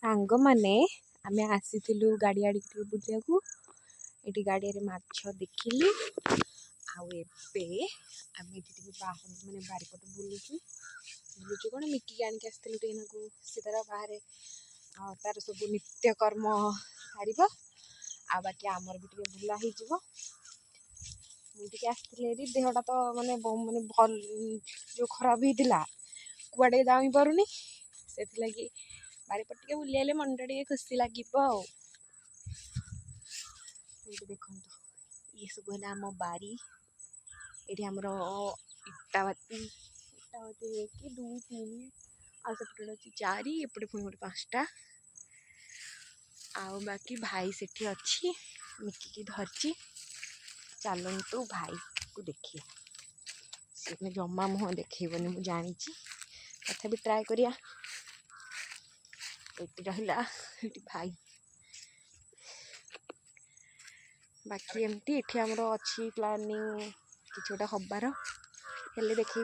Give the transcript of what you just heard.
सांग माने आमे आसीथिलु गाड़ी आड़ी बुलियाकू एटी गाड़िया माछ देखिली आउ एबे आमे एटी बाहर माने बारीपट बुलुचु बुलुचु कौन मिकी आनिक आसथिलु टेनाकू से तार बाहर तार सब नित्यकर्म सारिब आ बाकी आमर भी टे बुला हो मुझे आसती देहटा तो माने माने भल जो खराब होता कुआड़े जाई पारुनी से लगी बारीपट टे बुले मनटा टे खुशी लगे देखो ये सब है आम बारी ये आमर इटाबाती इटाबाती एक दुई तीन आसपटे अच्छी चार एपटे पुणी गोटे 5टा आउ बाकी भाई सेठी अच्छी मिकी धरची चलतु भाई को देखिए सी जमा मुह देखनी मुझे जानी तथा ट्राए करिया रहा भाई बाकी एमती एठी हमरो अच्छी प्लानिंग किसी गोटे हबार हेले देखी।